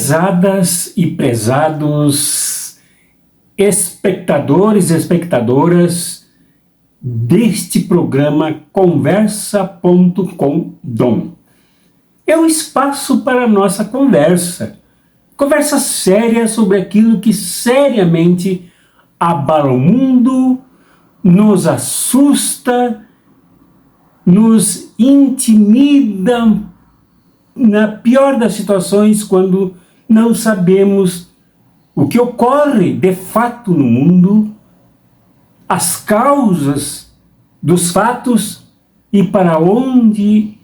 Prezadas e prezados espectadores e espectadoras deste programa Conversa.com.dom. É o espaço para a nossa conversa séria sobre aquilo que seriamente abala o mundo, nos assusta, nos intimida, na pior das situações, quando não sabemos o que ocorre de fato no mundo, as causas dos fatos e para onde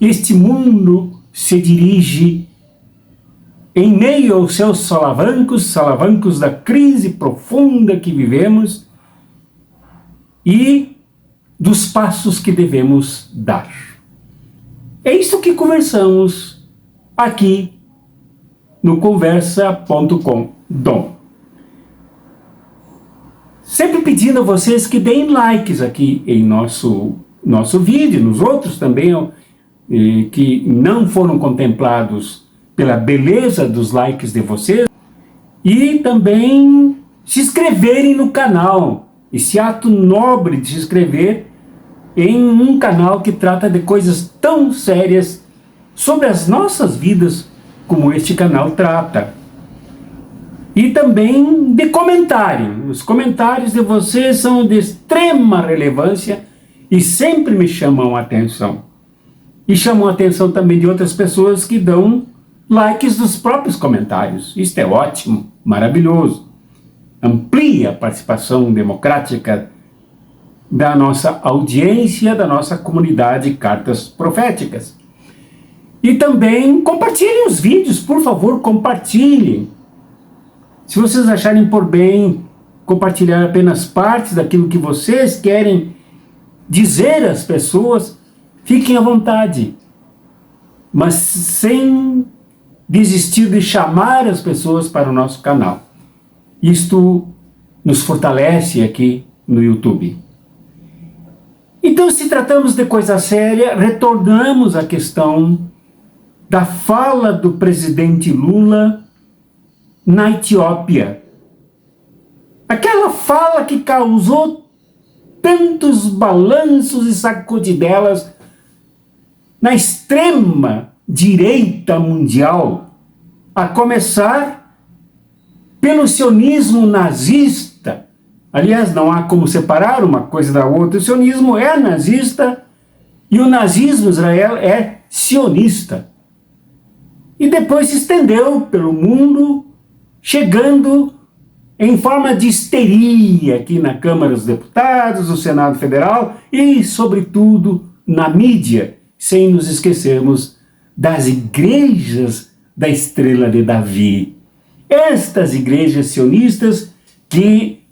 este mundo se dirige em meio aos seus solavancos da crise profunda que vivemos e dos passos que devemos dar. É isso que conversamos aqui no Conversa.com.dom. Sempre pedindo a vocês que deem likes aqui em nosso vídeo, nos outros também, que não foram contemplados pela beleza dos likes de vocês, e também se inscreverem no canal, esse ato nobre de se inscrever em um canal que trata de coisas tão sérias sobre as nossas vidas como este canal trata. E também de comentário. Os comentários de vocês são de extrema relevância e sempre me chamam a atenção. E chamam a atenção também de outras pessoas que dão likes dos próprios comentários. Isto é ótimo, maravilhoso. Amplia a participação democrática da nossa audiência, da nossa comunidade Cartas Proféticas. E também compartilhem os vídeos, por favor, compartilhem. Se vocês acharem por bem compartilhar apenas partes daquilo que vocês querem dizer às pessoas, fiquem à vontade, mas sem desistir de chamar as pessoas para o nosso canal. Isto nos fortalece aqui no YouTube. Então, se tratamos de coisa séria, retornamos à questão da fala do presidente Lula na Etiópia. Aquela fala que causou tantos balanços e sacudidelas na extrema direita mundial, a começar pelo sionismo nazista. Aliás, não há como separar uma coisa da outra. O sionismo é nazista e o nazismo Israel é sionista. E depois se estendeu pelo mundo, chegando em forma de histeria aqui na Câmara dos Deputados, no Senado Federal e, sobretudo, na mídia, sem nos esquecermos das igrejas da Estrela de Davi. Estas igrejas sionistas que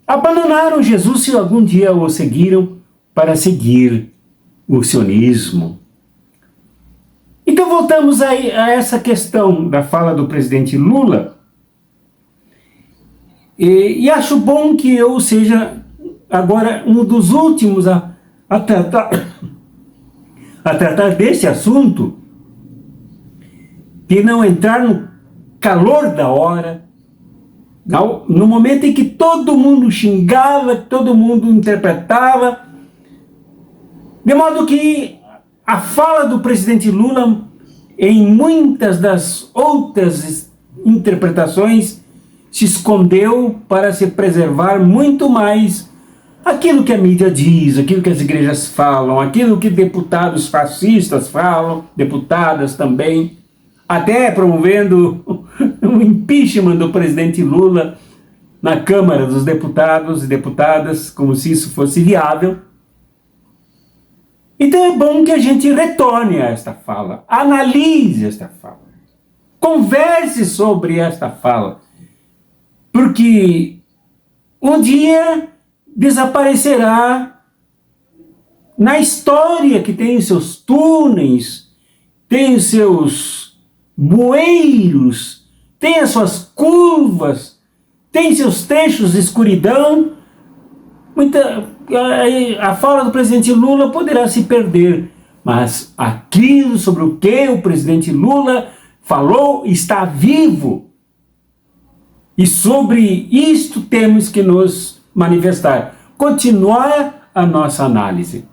abandonaram Jesus se algum dia o seguiram para seguir o sionismo. Então voltamos a essa questão da fala do presidente Lula, e acho bom que eu seja agora um dos últimos a tratar desse assunto, e não entrar no calor da hora, no momento em que todo mundo xingava, todo mundo interpretava, de modo que a fala do presidente Lula, em muitas das outras interpretações, se escondeu para se preservar muito mais aquilo que a mídia diz, aquilo que as igrejas falam, aquilo que deputados fascistas falam, deputadas também, até promovendo um impeachment do presidente Lula na Câmara dos Deputados e Deputadas, como se isso fosse viável. Então é bom que a gente retorne a esta fala, analise esta fala, converse sobre esta fala, porque um dia desaparecerá na história, que tem seus túneis, tem seus bueiros, tem as suas curvas, tem seus trechos de escuridão. A fala do presidente Lula poderá se perder, mas aquilo sobre o que o presidente Lula falou está vivo. E sobre isto temos que nos manifestar, continuar a nossa análise.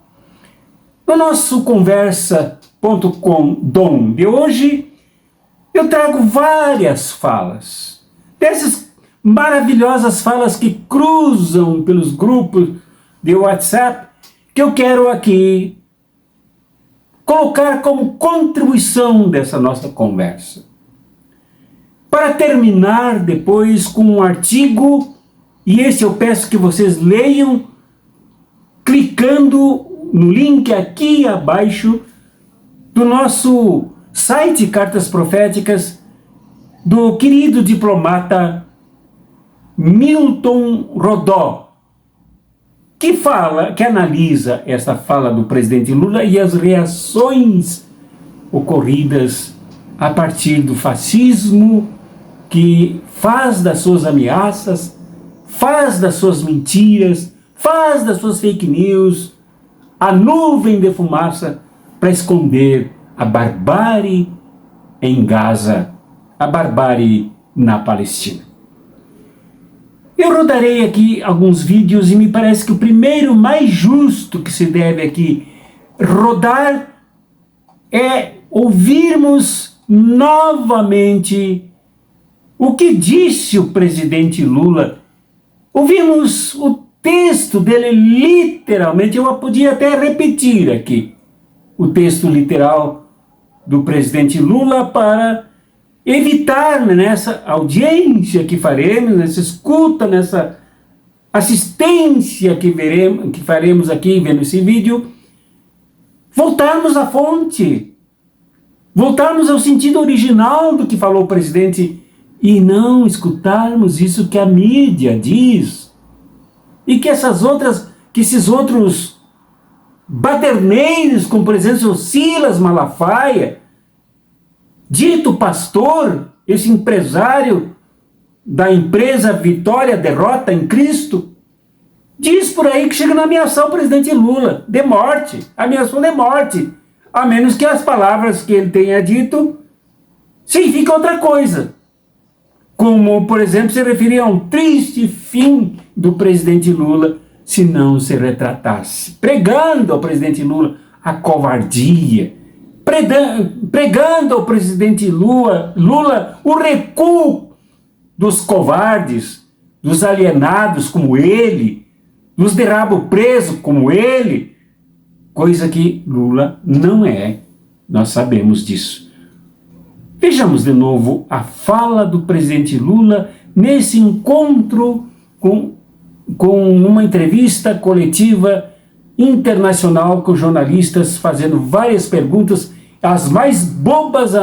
No nosso conversa.com de hoje, eu trago várias falas, dessas maravilhosas falas que cruzam pelos grupos de WhatsApp, que eu quero aqui colocar como contribuição dessa nossa conversa. Para terminar depois com um artigo, e esse eu peço que vocês leiam, clicando no link aqui abaixo do nosso site Cartas Proféticas, do querido diplomata Milton Rodó, que analisa esta fala do presidente Lula e as reações ocorridas a partir do fascismo, que faz das suas ameaças, faz das suas mentiras, faz das suas fake news a nuvem de fumaça para esconder a barbárie em Gaza, a barbárie na Palestina. Eu rodarei aqui alguns vídeos e me parece que o primeiro mais justo que se deve aqui rodar é ouvirmos novamente o que disse o presidente Lula. Ouvimos o texto dele literalmente, eu podia até repetir aqui o texto literal do presidente Lula para evitar nessa audiência que faremos, nessa escuta, nessa assistência que faremos aqui vendo esse vídeo, voltarmos à fonte, voltarmos ao sentido original do que falou o presidente e não escutarmos isso que a mídia diz e que esses outros baderneiros, como por exemplo o Silas Malafaia, dito pastor, esse empresário da empresa Vitória Derrota em Cristo, diz por aí que chega a ameaçar o presidente Lula de morte, ameaçou de morte, a menos que as palavras que ele tenha dito significam outra coisa. Como, por exemplo, se referir a um triste fim do presidente Lula se não se retratasse, pregando ao presidente Lula a covardia, pregando ao presidente Lula o recuo dos covardes, dos alienados como ele, dos de rabo preso como ele, coisa que Lula não é, nós sabemos disso. Vejamos de novo a fala do presidente Lula nesse encontro com uma entrevista coletiva internacional com jornalistas fazendo várias perguntas, as mais bobas,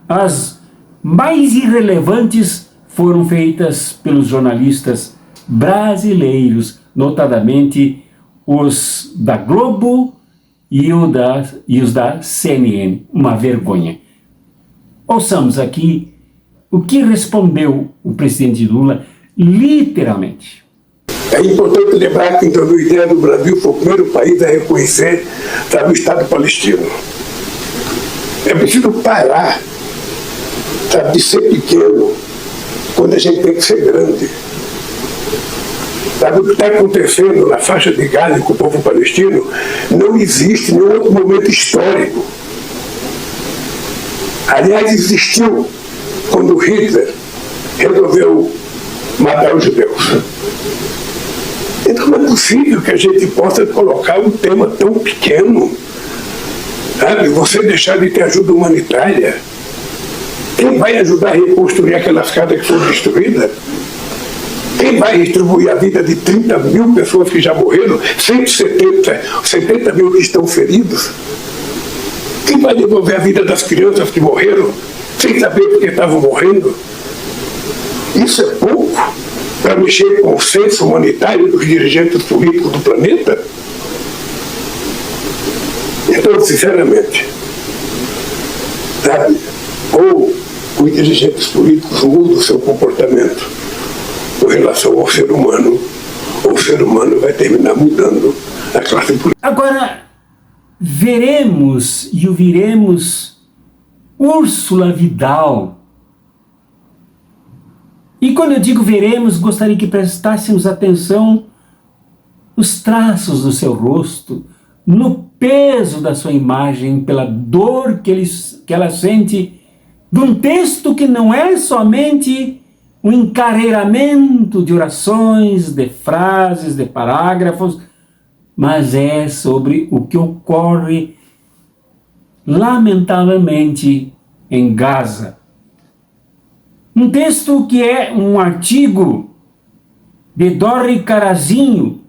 as mais irrelevantes foram feitas pelos jornalistas brasileiros, notadamente os da Globo e os da CNN. Uma vergonha. Ouçamos aqui o que respondeu o presidente Lula literalmente. É importante lembrar que em 2010 o Brasil foi o primeiro país a reconhecer o Estado palestino. É preciso parar de ser pequeno quando a gente tem que ser grande. O que está acontecendo na faixa de Gaza com o povo palestino não existe em nenhum outro momento histórico. Aliás, existiu quando Hitler resolveu matar os judeus. Então não é possível que a gente possa colocar um tema tão pequeno, sabe? Você deixar de ter ajuda humanitária. Quem vai ajudar a reconstruir aquelas casas que foram destruídas? Quem vai distribuir a vida de 30 mil pessoas que já morreram, 70 mil que estão feridos? Quem vai devolver a vida das crianças que morreram, sem saber por que estavam morrendo? Isso é pouco para mexer com o senso humanitário dos dirigentes políticos do planeta? Então, sinceramente, sabe, ou os dirigentes políticos mudam o seu comportamento com relação ao ser humano, ou o ser humano vai terminar mudando a classe política. Agora, veremos e ouviremos Úrsula Vidal. E quando eu digo veremos, gostaria que prestássemos atenção nos traços do seu rosto, no peso da sua imagem, pela dor que ela sente, de um texto que não é somente um encarreiramento de orações, de frases, de parágrafos, mas é sobre o que ocorre, lamentavelmente, em Gaza. Um texto que é um artigo de Dori Carazinho,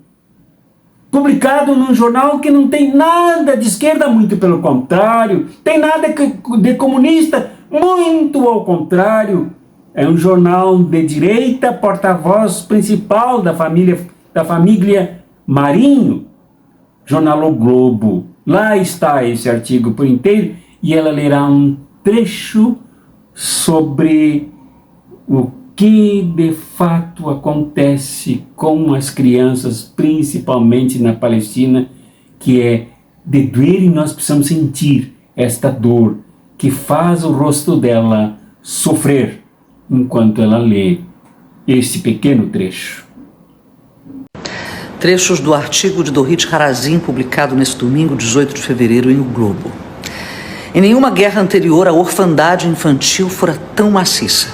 publicado num jornal que não tem nada de esquerda, muito pelo contrário, tem nada de comunista, muito ao contrário. É um jornal de direita, porta-voz principal da família Marinho, jornal O Globo. Lá está esse artigo por inteiro, e ela lerá um trecho sobre o que de fato acontece com as crianças, principalmente na Palestina, que é de doer, e nós precisamos sentir esta dor que faz o rosto dela sofrer enquanto ela lê esse pequeno trecho. Trechos do artigo de Dorit Harazim, publicado neste domingo, 18 de fevereiro, em O Globo. Em nenhuma guerra anterior a orfandade infantil fora tão maciça.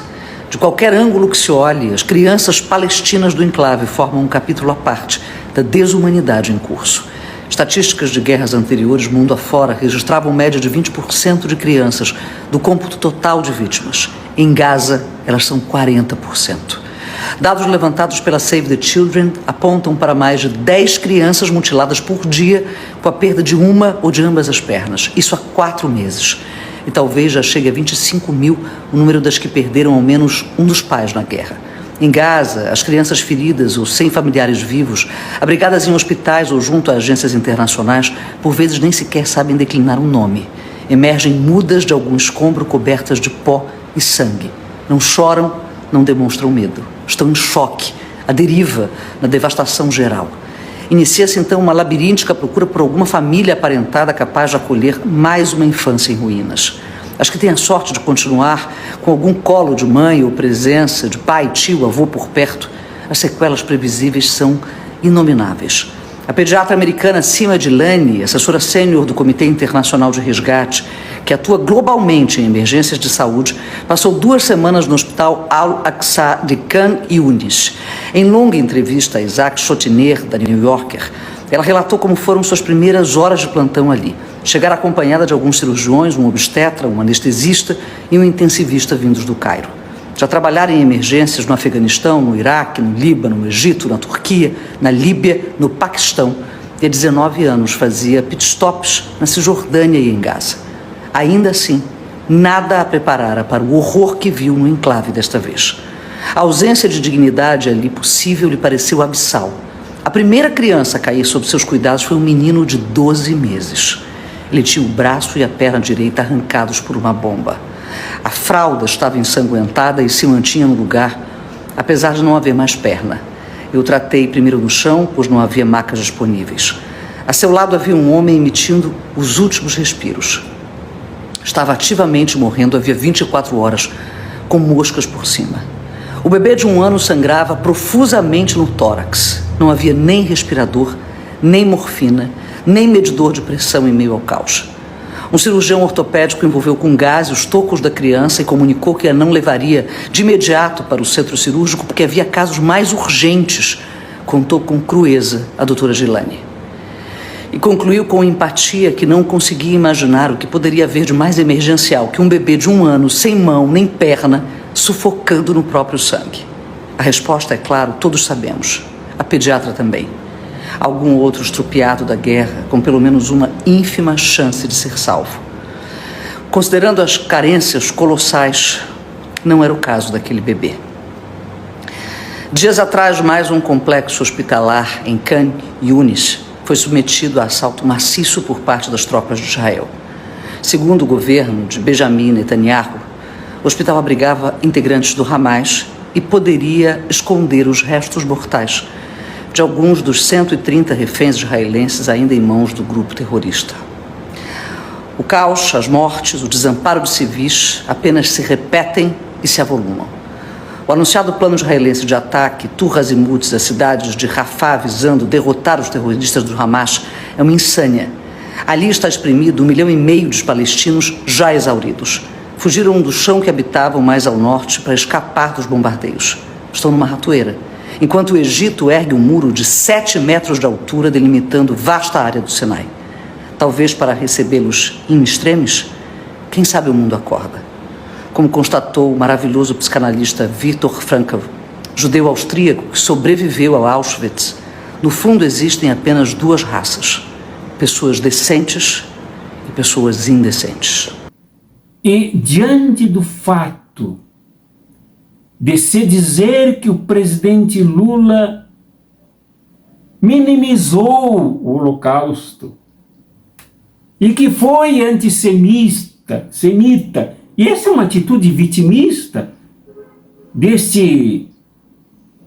De qualquer ângulo que se olhe, as crianças palestinas do enclave formam um capítulo à parte da desumanidade em curso. Estatísticas de guerras anteriores mundo afora registravam média de 20% de crianças do cômputo total de vítimas. Em Gaza, elas são 40%. Dados levantados pela Save the Children apontam para mais de 10 crianças mutiladas por dia com a perda de uma ou de ambas as pernas. Isso há 4 meses. E talvez já chegue a 25 mil o número das que perderam ao menos um dos pais na guerra. Em Gaza, as crianças feridas ou sem familiares vivos, abrigadas em hospitais ou junto a agências internacionais, por vezes nem sequer sabem declinar um nome. Emergem mudas de algum escombro cobertas de pó e sangue. Não choram, não demonstram medo. Estão em choque, à deriva, na devastação geral. Inicia-se então uma labiríntica procura por alguma família aparentada capaz de acolher mais uma infância em ruínas. As que têm a sorte de continuar com algum colo de mãe ou presença de pai, tio, avô por perto, as sequelas previsíveis são inomináveis. A pediatra americana Sima Dilani, assessora sênior do Comitê Internacional de Resgate, que atua globalmente em emergências de saúde, passou 2 semanas no Hospital Al-Aqsa de Khan Yunis. Em longa entrevista a Isaac Chotiner, da New Yorker, ela relatou como foram suas primeiras horas de plantão ali. Chegar acompanhada de alguns cirurgiões, um obstetra, um anestesista e um intensivista vindos do Cairo. Já trabalharam em emergências no Afeganistão, no Iraque, no Líbano, no Egito, na Turquia, na Líbia, no Paquistão. E há 19 anos fazia pitstops na Cisjordânia e em Gaza. Ainda assim, nada a preparara para o horror que viu no enclave desta vez. A ausência de dignidade ali possível lhe pareceu abissal. A primeira criança a cair sob seus cuidados foi um menino de 12 meses. Ele tinha o braço e a perna direita arrancados por uma bomba. A fralda estava ensanguentada e se mantinha no lugar, apesar de não haver mais perna. Eu o tratei primeiro no chão, pois não havia macas disponíveis. A seu lado havia um homem emitindo os últimos respiros. Estava ativamente morrendo havia 24 horas, com moscas por cima. O bebê de 1 ano sangrava profusamente no tórax. Não havia nem respirador, nem morfina, nem medidor de pressão em meio ao caos. Um cirurgião ortopédico envolveu com gás os tocos da criança e comunicou que a não levaria de imediato para o centro cirúrgico porque havia casos mais urgentes, contou com crueza a doutora Gilani. E concluiu com empatia que não conseguia imaginar o que poderia haver de mais emergencial que um bebê de 1 ano, sem mão nem perna, sufocando no próprio sangue. A resposta é claro, todos sabemos. A pediatra também. Algum outro estrupiado da guerra, com pelo menos uma ínfima chance de ser salvo. Considerando as carências colossais, não era o caso daquele bebê. Dias atrás, mais um complexo hospitalar em Khan Yunis foi submetido a assalto maciço por parte das tropas de Israel. Segundo o governo de Benjamin Netanyahu, o hospital abrigava integrantes do Hamas e poderia esconder os restos mortais de alguns dos 130 reféns israelenses ainda em mãos do grupo terrorista. O caos, as mortes, o desamparo de civis apenas se repetem e se avolumam. O anunciado plano israelense de ataque, turras e muts às cidades de Rafah visando derrotar os terroristas do Hamas é uma insânia. Ali está exprimido 1,5 milhão de palestinos já exauridos. Fugiram do chão que habitavam mais ao norte para escapar dos bombardeios. Estão numa ratoeira, enquanto o Egito ergue um muro de 7 metros de altura delimitando vasta área do Sinai. Talvez para recebê-los in extremis, quem sabe o mundo acorda. Como constatou o maravilhoso psicanalista Viktor Frankl, judeu austríaco que sobreviveu ao Auschwitz, no fundo existem apenas 2 raças: pessoas decentes e pessoas indecentes. E diante do fato de se dizer que o presidente Lula minimizou o Holocausto e que foi antissemita, e essa é uma atitude vitimista desse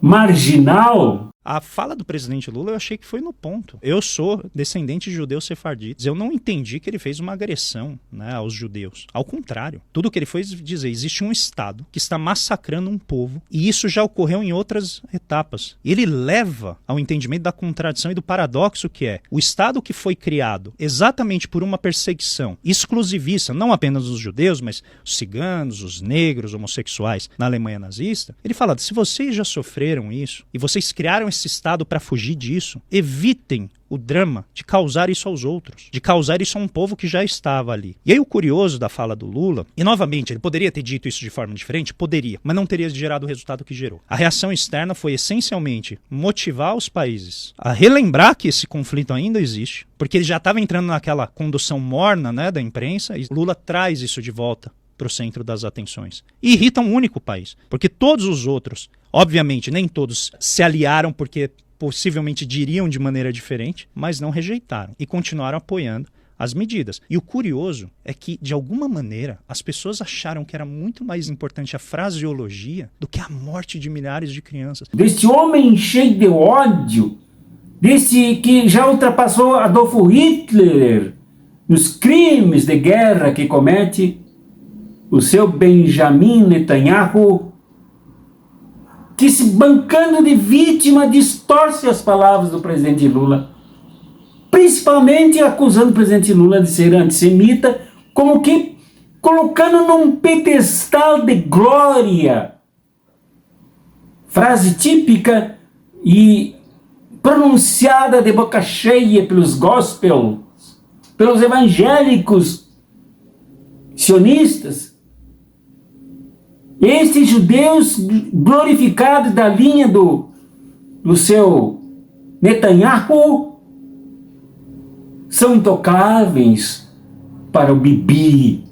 marginal. A fala do presidente Lula eu achei que foi no ponto. Eu sou descendente de judeus sefarditas. Eu não entendi que ele fez uma agressão, né, aos judeus. Ao contrário. Tudo que ele foi dizer, existe um Estado que está massacrando um povo e isso já ocorreu em outras etapas. Ele leva ao entendimento da contradição e do paradoxo que é o Estado que foi criado exatamente por uma perseguição exclusivista, não apenas dos judeus, mas os ciganos, os negros, homossexuais na Alemanha nazista. Ele fala, se vocês já sofreram isso e vocês criaram esse Estado para fugir disso, evitem o drama de causar isso aos outros, de causar isso a um povo que já estava ali. E aí o curioso da fala do Lula, e novamente, ele poderia ter dito isso de forma diferente? Poderia, mas não teria gerado o resultado que gerou. A reação externa foi essencialmente motivar os países a relembrar que esse conflito ainda existe, porque ele já estava entrando naquela condução morna, né, da imprensa, e Lula traz isso de volta para o centro das atenções. E irrita um único país, porque todos os outros, obviamente, nem todos se aliaram porque possivelmente diriam de maneira diferente, mas não rejeitaram e continuaram apoiando as medidas. E o curioso é que, de alguma maneira, as pessoas acharam que era muito mais importante a fraseologia do que a morte de milhares de crianças. Desse homem cheio de ódio, desse que já ultrapassou Adolfo Hitler nos crimes de guerra que comete, o seu Benjamin Netanyahu, que se bancando de vítima distorce as palavras do presidente Lula, principalmente acusando o presidente Lula de ser antissemita, como que colocando num pedestal de glória. Frase típica e pronunciada de boca cheia pelos gospels, pelos evangélicos sionistas. Esses judeus glorificados da linha do seu Netanyahu são intocáveis para o Bibi.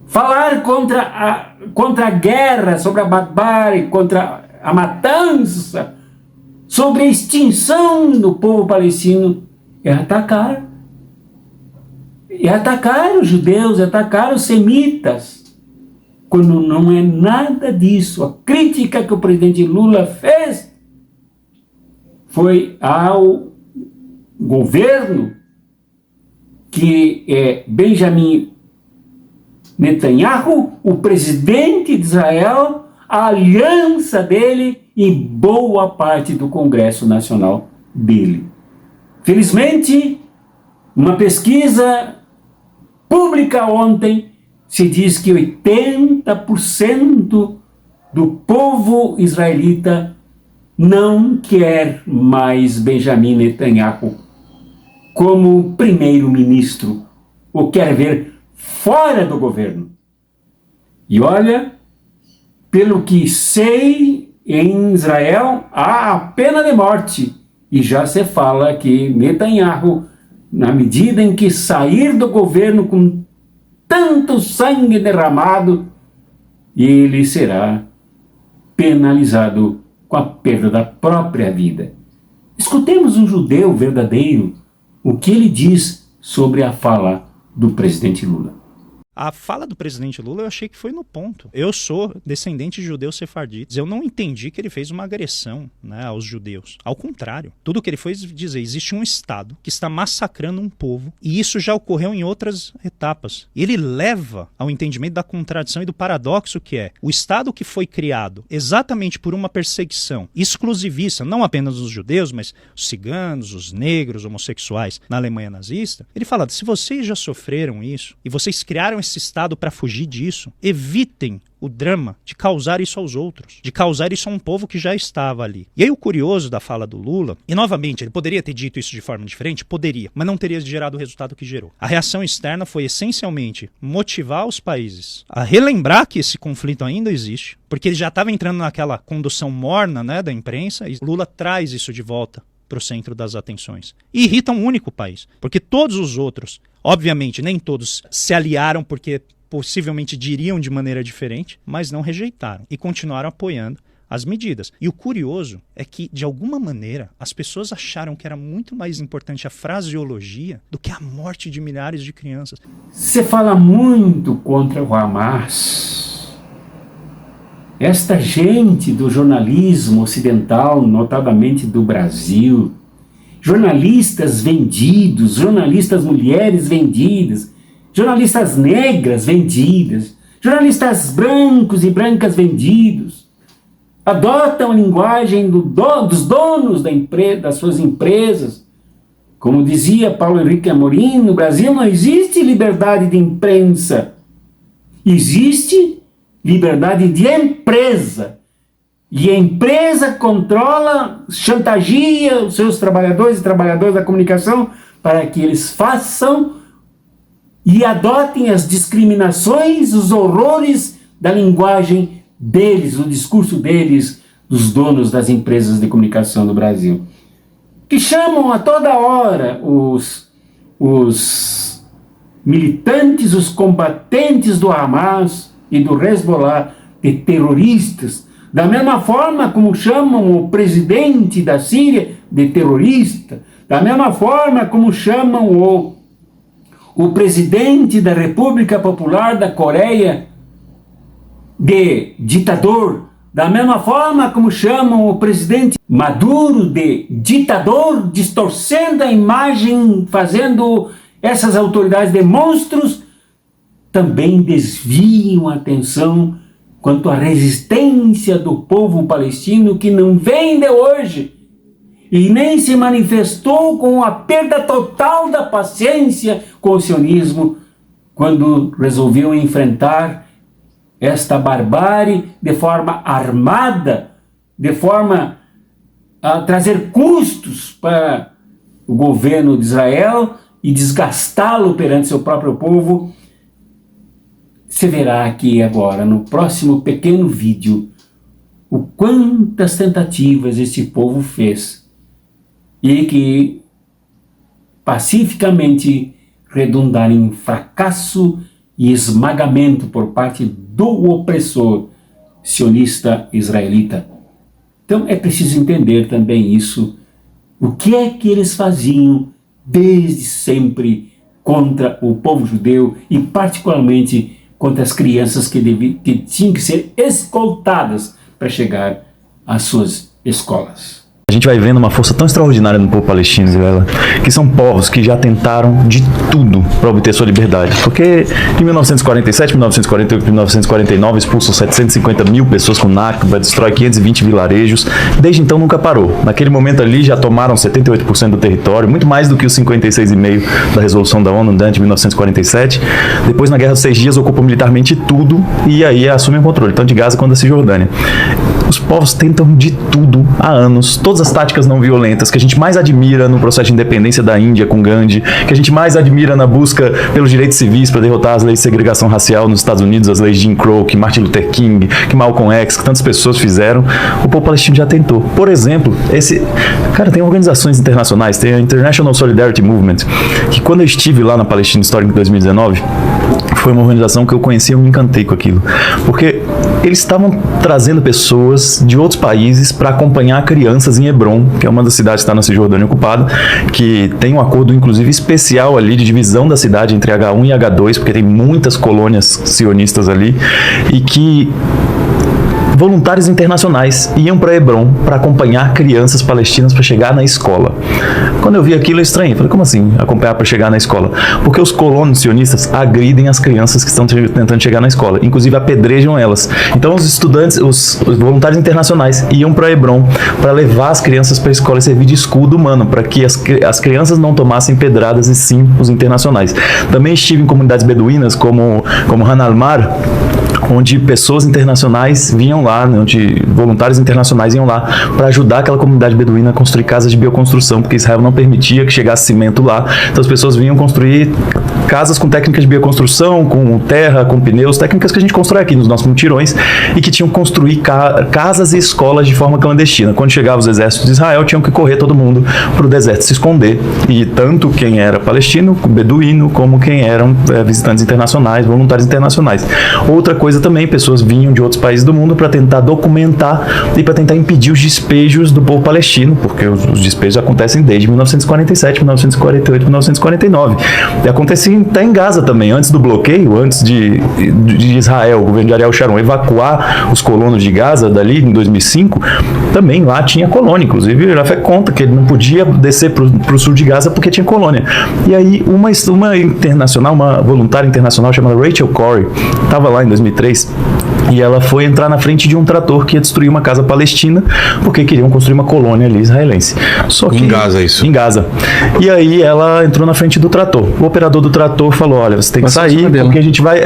Falar contra a guerra, sobre a barbárie, contra a matança, sobre a extinção do povo palestino é atacar. É atacar os judeus, é atacar os semitas. Quando não é nada disso. A crítica que o presidente Lula fez foi ao governo que é Benjamin Netanyahu, o presidente de Israel, a aliança dele e boa parte do Congresso Nacional dele. Felizmente, uma pesquisa pública ontem se diz que 80% do povo israelita não quer mais Benjamin Netanyahu como primeiro-ministro, ou quer ver fora do governo. E olha, pelo que sei, em Israel há a pena de morte, e já se fala que Netanyahu, na medida em que sair do governo com tanto sangue derramado, ele será penalizado com a perda da própria vida. Escutemos um judeu verdadeiro, o que ele diz sobre a fala do presidente Lula. A fala do presidente Lula eu achei que foi no ponto. Eu sou descendente de judeus sefarditas. Eu não entendi que ele fez uma agressão, né, aos judeus. Ao contrário. Tudo que ele foi dizer, existe um Estado que está massacrando um povo e isso já ocorreu em outras etapas. Ele leva ao entendimento da contradição e do paradoxo que é o Estado que foi criado exatamente por uma perseguição exclusivista, não apenas dos judeus, mas os ciganos, os negros, homossexuais na Alemanha nazista. Ele fala, se vocês já sofreram isso e vocês criaram esse Estado para fugir disso, evitem o drama de causar isso aos outros, de causar isso a um povo que já estava ali. E aí o curioso da fala do Lula, e novamente, ele poderia ter dito isso de forma diferente? Poderia, mas não teria gerado o resultado que gerou. A reação externa foi essencialmente motivar os países a relembrar que esse conflito ainda existe, porque ele já estava entrando naquela condução morna, né, da imprensa, e Lula traz isso de volta para o centro das atenções. E irrita um único país, porque todos os outros, obviamente, nem todos se aliaram porque possivelmente diriam de maneira diferente, mas não rejeitaram e continuaram apoiando as medidas. E o curioso é que, de alguma maneira, as pessoas acharam que era muito mais importante a fraseologia do que a morte de milhares de crianças. Você fala muito contra o Hamas. Esta gente do jornalismo ocidental, notadamente do Brasil, jornalistas vendidos, jornalistas mulheres vendidas, jornalistas negras vendidas, jornalistas brancos e brancas vendidos, adotam a linguagem dos donos das suas empresas. Como dizia Paulo Henrique Amorim, no Brasil não existe liberdade de imprensa, existe liberdade de empresa. E a empresa controla, chantageia os seus trabalhadores e trabalhadoras da comunicação para que eles façam e adotem as discriminações, os horrores da linguagem deles, o discurso deles, dos donos das empresas de comunicação do Brasil. Que chamam a toda hora os militantes, os combatentes do Hamas e do Hezbollah de terroristas, da mesma forma como chamam o presidente da Síria de terrorista, da mesma forma como chamam o presidente da República Popular da Coreia de ditador, da mesma forma como chamam o presidente Maduro de ditador, distorcendo a imagem, fazendo essas autoridades de monstros, também desviam a atenção quanto à resistência do povo palestino, que não vem de hoje e nem se manifestou com a perda total da paciência com o sionismo quando resolveu enfrentar esta barbárie de forma armada, de forma a trazer custos para o governo de Israel e desgastá-lo perante seu próprio povo. Você verá aqui agora, no próximo pequeno vídeo, o quantas tentativas esse povo fez e que pacificamente redundaram em fracasso e esmagamento por parte do opressor sionista israelita. Então é preciso entender também isso, o que é que eles faziam desde sempre contra o povo judeu e particularmente contra as crianças que tinham que ser escoltadas para chegar às suas escolas. A gente vai vendo uma força tão extraordinária no povo palestino, Vilela, que são povos que já tentaram de tudo para obter sua liberdade. Porque em 1947, 1948, 1949 expulsam 750 mil pessoas com Nakba, destrói 520 vilarejos. Desde então nunca parou. Naquele momento ali já tomaram 78% do território, muito mais do que os 56,5% da resolução da ONU de 1947. Depois, na Guerra dos 6 Dias, ocupam militarmente tudo e aí assumem o controle, tanto de Gaza quanto da Cisjordânia. Os povos tentam de tudo há anos, todas as táticas não violentas que a gente mais admira no processo de independência da Índia com Gandhi, que a gente mais admira na busca pelos direitos civis para derrotar as leis de segregação racial nos Estados Unidos, as leis de Jim Crow, que Martin Luther King, que Malcolm X, que tantas pessoas fizeram, o povo palestino já tentou. Por exemplo, tem organizações internacionais, tem a International Solidarity Movement, que quando eu estive lá na Palestina Histórica em 2019, foi uma organização que eu conheci e eu me encantei com aquilo. Porque eles estavam trazendo pessoas de outros países para acompanhar crianças em Hebron, que é uma das cidades que está na Cisjordânia ocupada, que tem um acordo, inclusive, especial ali de divisão da cidade entre H1 e H2, porque tem muitas colônias sionistas ali, e que voluntários internacionais iam para Hebron para acompanhar crianças palestinas para chegar na escola. Quando eu vi aquilo, eu estranhei. Falei, como assim acompanhar para chegar na escola? Porque os colonos sionistas agridem as crianças que estão tentando chegar na escola, inclusive apedrejam elas. Então os estudantes, os voluntários internacionais iam para Hebron para levar as crianças para a escola e servir de escudo humano, para que as crianças não tomassem pedradas, e sim os internacionais. Também estive em comunidades beduínas como Han al-Mar, onde pessoas internacionais vinham lá, né, onde voluntários internacionais iam lá para ajudar aquela comunidade beduína a construir casas de bioconstrução, porque Israel não permitia que chegasse cimento lá. Então as pessoas vinham construir casas com técnicas de bioconstrução, com terra, com pneus, técnicas que a gente constrói aqui nos nossos mutirões, e que tinham que construir casas e escolas de forma clandestina. Quando chegavam os exércitos de Israel, tinham que correr todo mundo para o deserto se esconder, e tanto quem era palestino, beduíno, como quem eram visitantes internacionais, voluntários internacionais. Outra coisa também, pessoas vinham de outros países do mundo para tentar documentar e para tentar impedir os despejos do povo palestino, porque os despejos acontecem desde 1947, 1948, 1949. E acontecia até em Gaza também, antes do bloqueio, antes de Israel, o governo de Ariel Sharon, evacuar os colonos de Gaza dali em 2005, também lá tinha colônia. Inclusive, Rafé conta que ele não podia descer para o sul de Gaza porque tinha colônia. E aí, uma internacional, uma voluntária internacional chamada Rachel Corrie, estava lá em 2003, e ela foi entrar na frente de um trator que ia destruir uma casa palestina, porque queriam construir uma colônia ali israelense. Só que, em Gaza, isso? Em Gaza. E aí ela entrou na frente do trator. O operador do trator falou, olha, você tem que sair, porque a gente vai...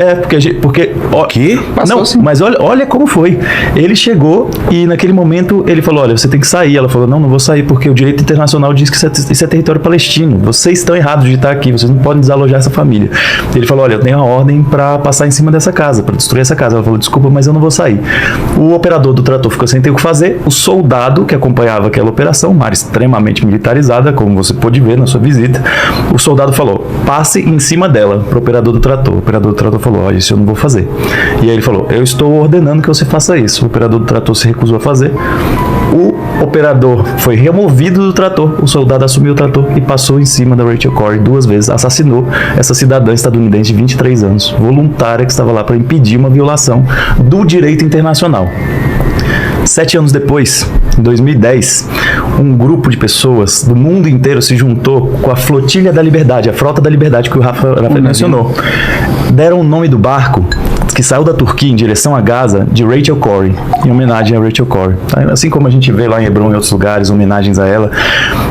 O quê? Não, mas olha como foi. Ele chegou e naquele momento ele falou, olha, você tem que sair. Ela falou, não vou sair porque o direito internacional diz que isso é território palestino. Vocês estão errados de estar aqui, vocês não podem desalojar essa família. Ele falou, olha, eu tenho a ordem para passar em cima dessa casa, para destruir essa casa. Ela falou, desculpa, mas eu não vou sair. O operador do trator ficou sem ter o que fazer. O soldado que acompanhava aquela operação, uma área extremamente militarizada, como você pôde ver na sua visita, o soldado falou, passe em cima dela, pro operador do trator. O operador do trator falou, olha, isso eu não vou fazer. E aí ele falou, eu estou ordenando que você faça isso. O operador do trator se recusou a fazer. O operador foi removido do trator, o soldado assumiu o trator e passou em cima da Rachel Corrie 2 vezes, assassinou essa cidadã estadunidense de 23 anos, voluntária, que estava lá para impedir uma violação do direito internacional. 7 anos depois, em 2010, um grupo de pessoas do mundo inteiro se juntou com a Flotilha da Liberdade, a Frota da Liberdade que o Rafa mencionou. Deram o nome do barco que saiu da Turquia em direção a Gaza de Rachel Corrie, em homenagem a Rachel Corrie. Assim como a gente vê lá em Hebron e outros lugares, homenagens a ela,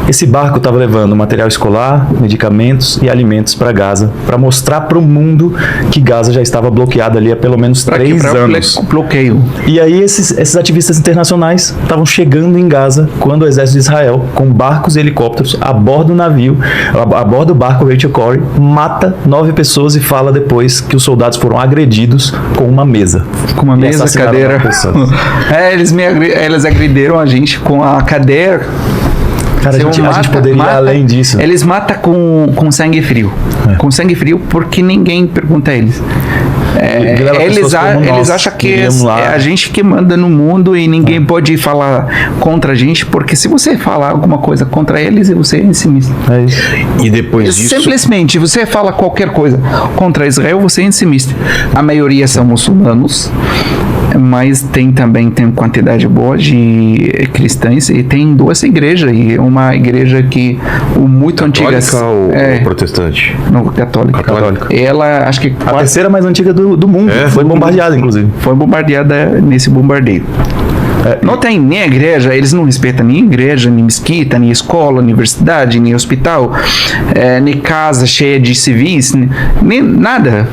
esse barco estava levando material escolar, medicamentos e alimentos para Gaza, para mostrar para o mundo que Gaza já estava bloqueada ali há pelo menos 3 anos. Bloqueio. E aí esses ativistas internacionais estavam chegando em Gaza quando o exército de Israel, com barcos e helicópteros, a bordo do navio, a bordo do barco Rachel Corrie, mata 9 pessoas e fala depois que os soldados foram agredidos com uma mesa. Com uma mesa, cadeira. Eles agrediram a gente com a cadeira. Cara, a gente poderia ir além disso. Eles matam com sangue frio. Com sangue frio porque ninguém pergunta a eles. Eles acham que é a gente que manda no mundo e ninguém pode falar contra a gente, porque se você falar alguma coisa contra eles, você é extremista. É isso. E depois disso... Simplesmente, você fala qualquer coisa contra Israel, você é extremista. A maioria são muçulmanos, mas tem quantidade boa de cristãos, e tem 2 igrejas, e uma igreja que muito católica antiga ou protestante? Não, católica. Ela, acho que a terceira mais antiga do mundo, foi bombardeada inclusive. Foi bombardeada nesse bombardeio. Não tem nem a igreja, eles não respeitam nem igreja, nem mesquita, nem escola, universidade, nem hospital, nem casa cheia de civis, nem nada.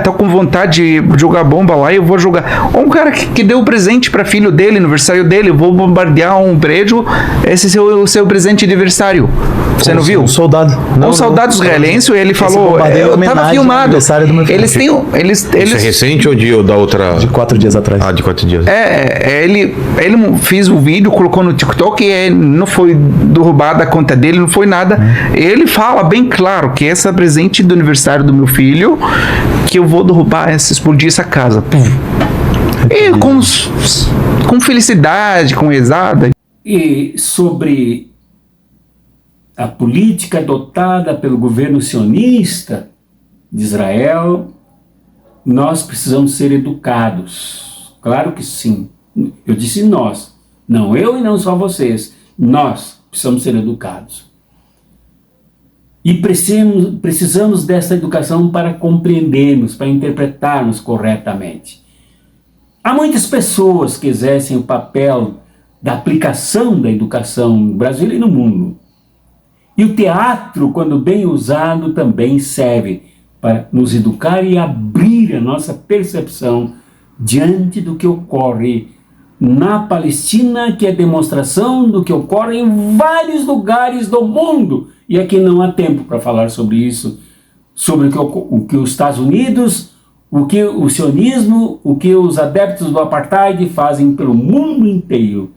Tô com vontade de jogar bomba lá e eu vou jogar. Um cara que deu presente para filho dele, aniversário dele, eu vou bombardear um prédio, esse é o seu presente de aniversário. Você não viu? Um soldado. Um soldado israelense, ele falou, eu tava filmado. Eles têm... Isso é recente ou da outra... De 4 dias atrás. De 4 dias. Ele fez o vídeo, colocou no TikTok e não foi derrubada a conta dele, não foi nada. Ele fala bem claro que esse é presente do aniversário do meu filho, que eu vou derrubar, explodir essa casa. E com felicidade, com risada. E sobre a política adotada pelo governo sionista de Israel, nós precisamos ser educados. Claro que sim. Eu disse nós. Não eu e não só vocês. Nós precisamos ser educados. E precisamos dessa educação para compreendermos, para interpretarmos corretamente. Há muitas pessoas que exercem o papel da aplicação da educação no Brasil e no mundo. E o teatro, quando bem usado, também serve para nos educar e abrir a nossa percepção diante do que ocorre na Palestina, que é demonstração do que ocorre em vários lugares do mundo. E aqui não há tempo para falar sobre isso, sobre o que os Estados Unidos, o que o sionismo, o que os adeptos do apartheid fazem pelo mundo inteiro.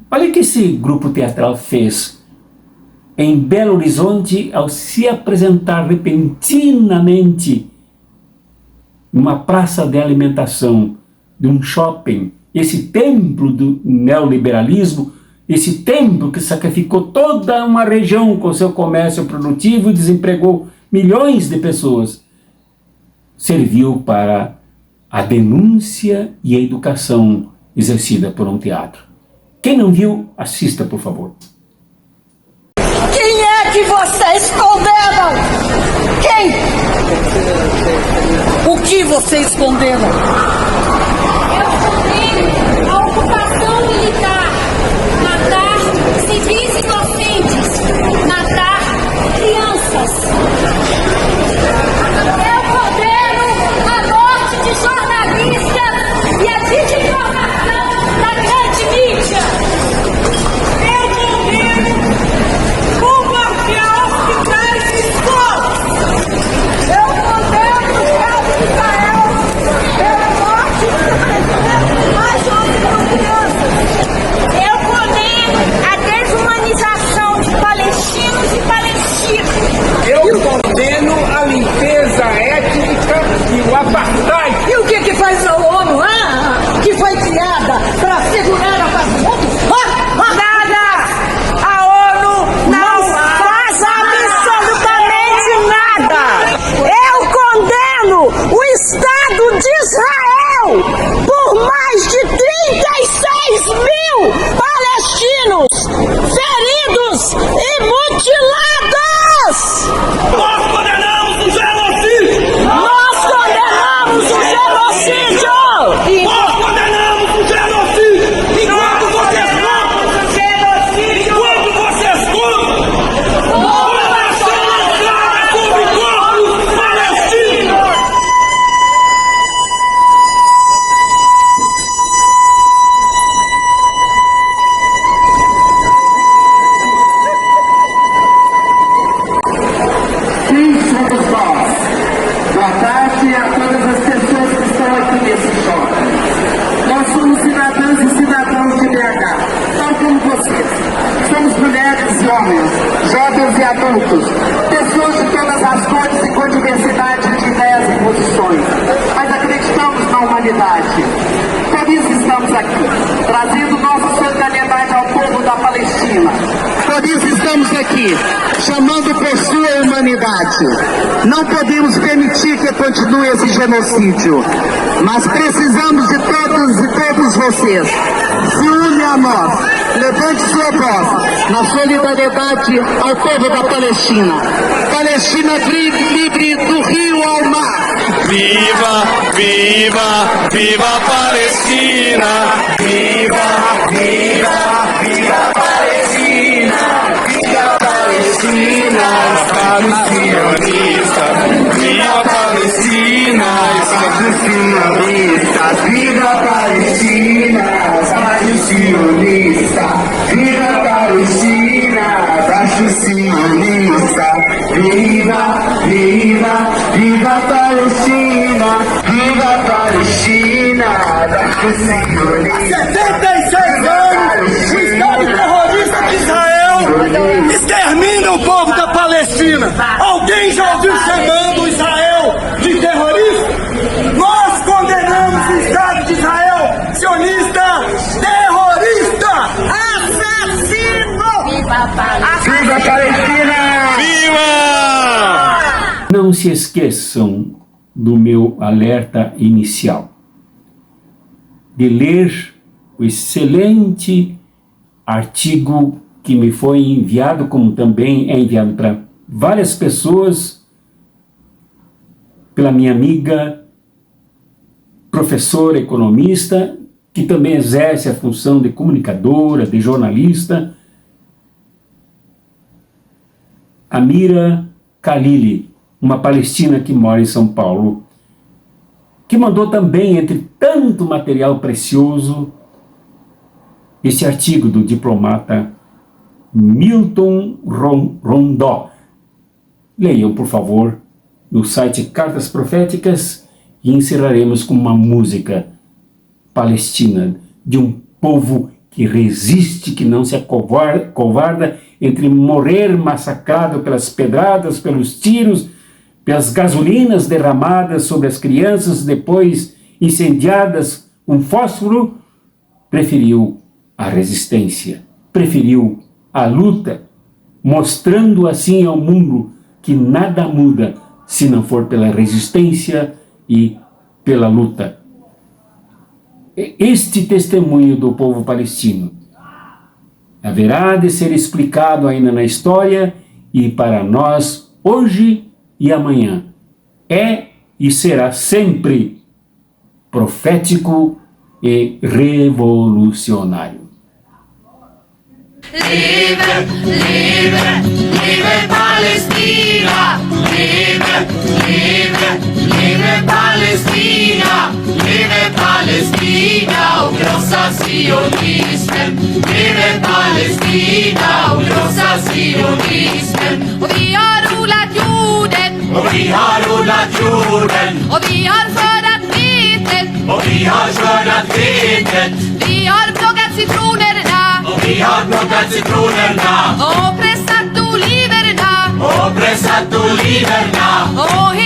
Olha o que esse grupo teatral fez em Belo Horizonte ao se apresentar repentinamente numa praça de alimentação de um shopping, esse templo do neoliberalismo, esse templo que sacrificou toda uma região com seu comércio produtivo e desempregou milhões de pessoas, serviu para a denúncia e a educação exercida por um teatro. Quem não viu, assista, por favor. Quem é que vocês condenam? Quem? O que vocês condenam? Eu condeno a ocupação militar, matar civis inocentes, matar crianças. Eu condeno a morte de jornalistas e a desinformação da grande mídia. Eu condeno bombardear hospitais e escolas. Eu condeno o caso de Israel pela morte de mais de 11 crianças. Eu condeno a desumanização de palestinos e palestinas. Eu condeno a limpeza étnica e o apartheid. E o que faz a ONU, que foi criada para segurar a paz do mundo? Nada! A ONU não faz absolutamente nada! Eu condeno o Estado de Israel por mais de 36 mil palestinos feridos e mutilados! Nós condenamos o genocídio! Nós condenamos o genocídio! Nós condenamos o genocídio! Enquanto vocês contam o genocídio! Enquanto vocês contam! Uma nação lançada sobre corpos palestinos! Quem somos nós? Boa tarde a todas as pessoas que estão aqui nesse shopping. Nós somos cidadãs e cidadãos de BH, tal como vocês. Somos mulheres e homens, jovens e adultos, pessoas de todas as cores e com diversidade de ideias e posições. Mas acreditamos na humanidade. Por isso estamos aqui, trazendo nossa solidariedade ao povo da Palestina. Por isso estamos aqui, chamando por sua humanidade. Não podemos permitir que continue esse genocídio, mas precisamos de todos e todos vocês. Se une a nós, levante sua voz na solidariedade ao povo da Palestina. Palestina livre do rio ao mar. Viva, viva, viva a Palestina! Viva, viva, viva a Palestina! Viva a Palestina! Estado sionista! Viva a Palestina! Estado sionista! Viva a Palestina! Estado sionista! Viva a Palestina! Estado sionista! Viva, viva, viva a Palestina! Viva a Palestina! Estado sionista! 76 anos! O Estado terrorista de Israel extermina o povo da Palestina! Alguém já ouviu chamando Israel de terrorista? Nós condenamos o Estado Viva Palestina! Não se esqueçam do meu alerta inicial, de ler o excelente artigo que me foi enviado, como também é enviado para várias pessoas, pela minha amiga, professora economista, que também exerce a função de comunicadora, de jornalista, Amira Khalili, uma palestina que mora em São Paulo, que mandou também, entre tanto material precioso, esse artigo do diplomata Milton Rondó. Leiam, por favor, no site Cartas Proféticas, e encerraremos com uma música palestina, de um povo que resiste, que não se acovarda entre morrer massacrado pelas pedradas, pelos tiros, pelas gasolinas derramadas sobre as crianças, depois incendiadas com fósforo, preferiu a resistência, preferiu a luta, mostrando assim ao mundo que nada muda se não for pela resistência e pela luta. Este testemunho do povo palestino haverá de ser explicado ainda na história, e para nós, hoje e amanhã, é e será sempre profético e revolucionário. Lebe, lebe, lebe Palestina! Lebe, lebe, lebe Palestina! Lebe Palestina, o großer Zionismen! Lebe Palestina, o großer Zionismen! Och vi har odlat jorden! Och vi har odlat jorden! Och vi har skördat vetet! Och vi har skördat vetet! Vi har plockat citronerna! Och vi har plockat citronerna! Och pressat oliverna! Och pressat oliverna! Och